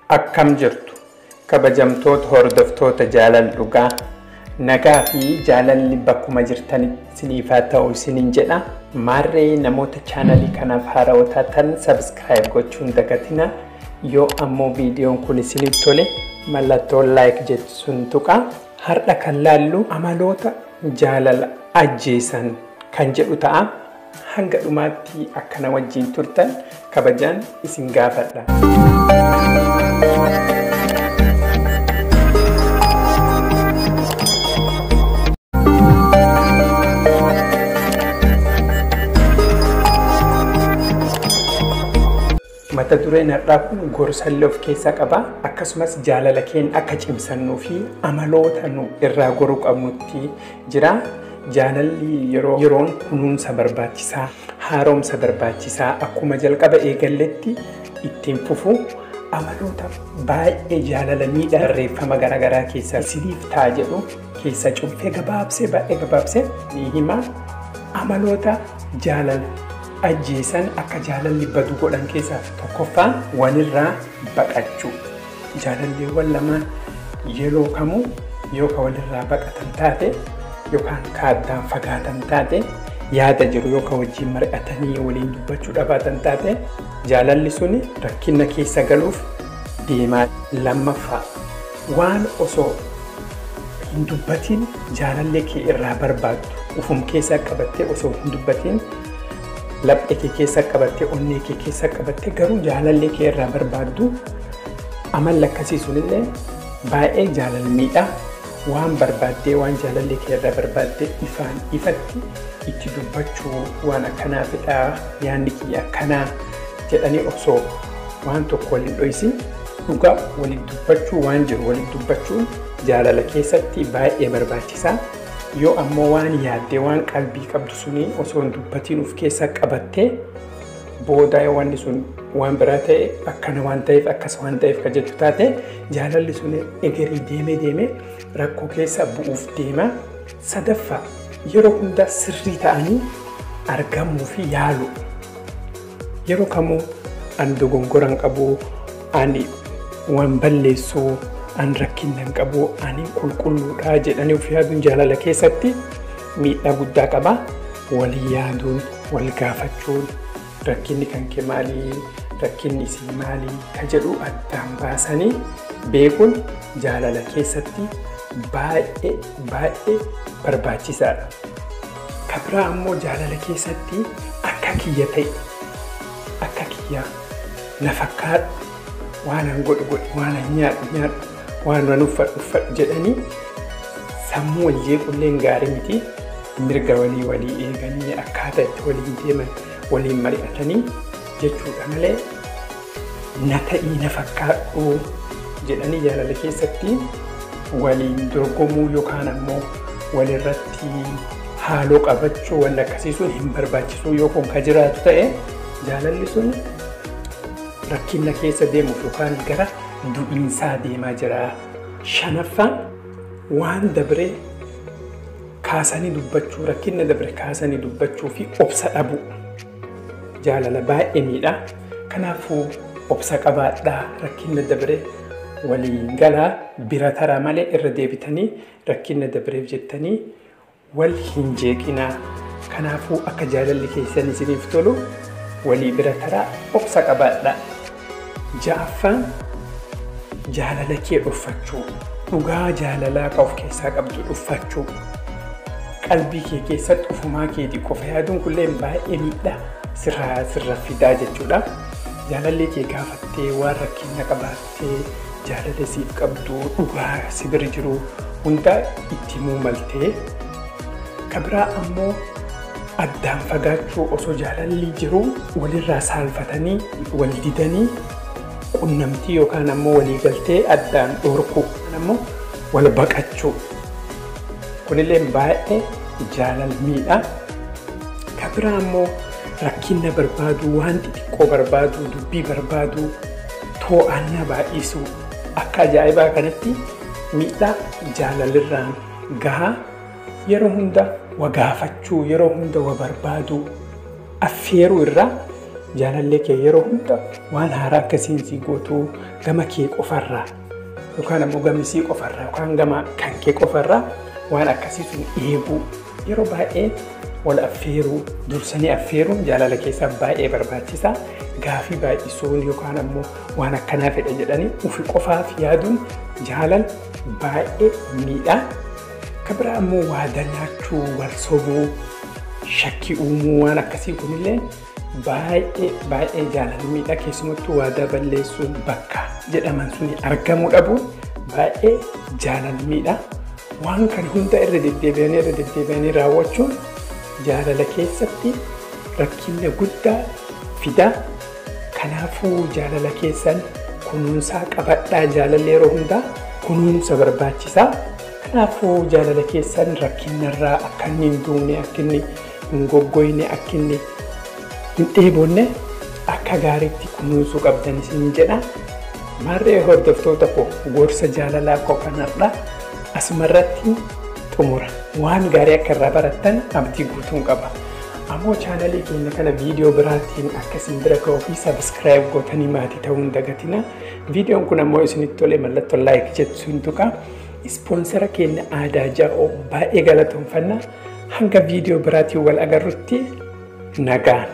Akkam jirtu kabajamtoota hordoftoota jaalala dhugaa nagaa fi jaalalli bakkuma jirtanitti isiniif haa ta'u isiniin jedha. Maarree namoota chaanalii kanaaf haarawaa taatan subscribe gochuun dagatina. Yoo ammoo viidiyoon kun isiniif tole mallattoo like jettuun tuqaa. Har'a kan laallu amaloota jaalala ajjeesan kan jedhu ta'a. Hanga dhumaatti akkana wajjin turtan kabajaan isin gaafadha. Mata dureen har'aa kun gorsallee of keessaa qaba. Akkasumas jaalala keenya akka cimsannuu fi amaloota nu irraa goruu qabnutti jira. Jaalalli yeroon kunuunsa barbaachisaa, haaromsa barbaachisaa akkuma jalqaba eegalletti ittiin fufu amaloota baay'ee jaalala miidhaa barreeffama garaagaraa keessa isiniif ta'a jedhu keessa cuunfee gabaabsee ni hima. Amaloota jaalala ajjeesan akka jaalalli badu godhan keessaa tokkoffaan walirraa baqachuu. Jaalalleewwan lamaan yeroo kamuu yoo ka walirraa baqatan taate yookaan kaaddaan fagaatan taate yaada jiru yoo ka wajjin mari'atanii waliin dubbachuu dhabaatan taate jaalalli suni rakkina keessa galuuf deemaa. Lammaffaa waan osoo hin dubbatiin jaalallee kee irraa barbaaddu ufum keessa qabattee osoo hin dubbatiin laphee kee keessa qabattee onnee kee keessa qabattee garuu jaalallee kee irraa barbaaddu amalli akkasii sunillee baay'ee jaalalmiidha. Waan barbaaddee waan jaalallee kee irraa barbaaddee ifaan ifatti itti dubbachuu waan akkanaafidha yaadni kiyya akkanaa jedhanii osoo waan tokko waliin dho'isin dhugaa waliin dubbachuu waan jiru waliin dubbachuun jaalala keessatti baay'ee barbaachisaa. Yoo ammoo waan yaaddee waan qalbii qabdu suni osoo hin dubbatiin of keessa qabattee booda wanni sun waan biraa ta'e akkana waan ta'eef akkas waan ta'eef ka jettu taate jaalalli sun egerii deemee rakkoo keessa bu'uuf deema. Sadaffaa yeroo hunda sirrii ta'anii argamuu fi yaalu. Yeroo kamuu an dogongoran qabu, ani waan balleessuu, an rakkinnan qabu, ani qulqulluudha jedhanii of yaaduun jaalala keessatti miidhaa guddaa qaba. Walii yaaduun, wal gaafachuun rakkinni kan kee maalii, rakkinni isii maalii ka jedhu addaan baasanii beekuun jaalala keessatti baay'ee barbaachisaadha. Ka biraa ammoo jaalala keessatti akka kiyya ta'e, akka kiyya na fakkaadhu, waan an godhu, waan an nyaadhu, waan an uffadhu jedhanii sammuu wal jeequlleen gaarii miti. Mirga walii eeganii akkaataa itti waliin deeman waliin mari'atanii jechuudha malee na ta'ii na fakkaadhu jedhanii jaalala keessatti waliin dorgomuu yookaan ammoo walirratti haaloo qabachuu waan akkasii sun hin barbaachisu. Yoo kun ka jiraatu ta'e jaalalli sun rakkina keessa deemuuf yookaan gara du'iinsaa deemaa jira. Shanaffaan waan dabree kaasanii dubbachuu, rakkina dabre kaasanii dubbachuu fi obsa dhabuu jaalala baay'ee miidha. Kanaafuu obsa qabaadhaa, rakkina dabre waliin galaa bira taraa malee irra deebitanii rakkina dabreef jettanii wal hin jeeqinaa. Kanaafuu akka jaalalli keessan isiniif tolu walii bira taraa obsa qabaadhaa. Ja'affaan jaalala kee dhuffachuu, dhugaa jaalalaa ka of keessaa qabdu dhuffachuu. Qalbii kee keessatti ufumaa keetii qofa yaaduun kulleen baay'ee miidhaa sirra fidaa jechuudha. Jaalallee kee gaafattee waan rakkina qabaattee jaalala siif qabdu dhugaa si bira jiru hunda itti muumaltee. Ka biraa ammoo addaan fagaachuu osoo jaalalli jiru walirraa saalfatanii wal didanii qunnamtii yookaan ammoo walii galtee addaan dhorkuu ammoo wal baqachuu. Kunillee baay'ee jaalalmiidha. Ka biraa ammoo rakkina barbaadu, waan xixiqqoo barbaadu, dubbii barbaadu, to'annaa baay'isuu. Akka ajaa'ibaa kanatti miidhaa jaalalirraan gahaa yeroo hunda wa gaafachuu, yeroo hunda wa barbaadu affeeruu irraa jaalallee kee yeroo hunda waan haaraa akkasiin si gootuu gama kee qofarraa yookaan ammoo gamisii qofarraa yookaan gama kan kee qofarraa waan akkasii sun eeguu yeroo baay'ee wal affeeruu dursanii affeeruun jaalala keessaa baay'ee barbaachisaa. Gaafii baay'isuun yookaan ammoo waan akkanaa fedha jedhanii ufi qofaaf yaaduun jaalala baay'ee miidhaa. Kabira ammoo waada nyaachuu wal sobuu shakkii uumuu waan akkasii kunillee baay'ee jaalala miidhaa keessumattuu waada balleessuun bakka jedhaman suni argamuu dhabuun baay'ee jaalala miidhaa. Waan kan hunda irra deddeebi'anii raawwachuun jaalala keessatti rakkina guddaa fidaa. Kanaafuu jaalala keessan kunuunsaa qabadhaa jaalalli yeroo hundaa kunuunsa barbaachisaa. Kanaafuu jaalala keessan rakkinarraa akka inni hin duune akka inni hin goggoyne akka inni hin dheebonne akka gaariitti kunuunsuu qabdan isin jedha. Maarree hordoftoota koo gorsa jaalalaa koo kanarraa asumarratti xumura. Waan gaarii akka irraa barattan abdii guutuun qaba. Ammoo chaanalii keenya kana viidiyoo biraatiin akkasiin bira ga'uu fi sabiskiraayib gootanii maatii ta'uu hin dagatina. Viidiyoon kun ammoo isinitti tole mallattoo laayik jettu hin tuqa. Ispoonsara keenya aadaa jaa'oo baay'ee galatoomfanna. Hanga viidiyoo biraatiin wal agarrutti nagaan.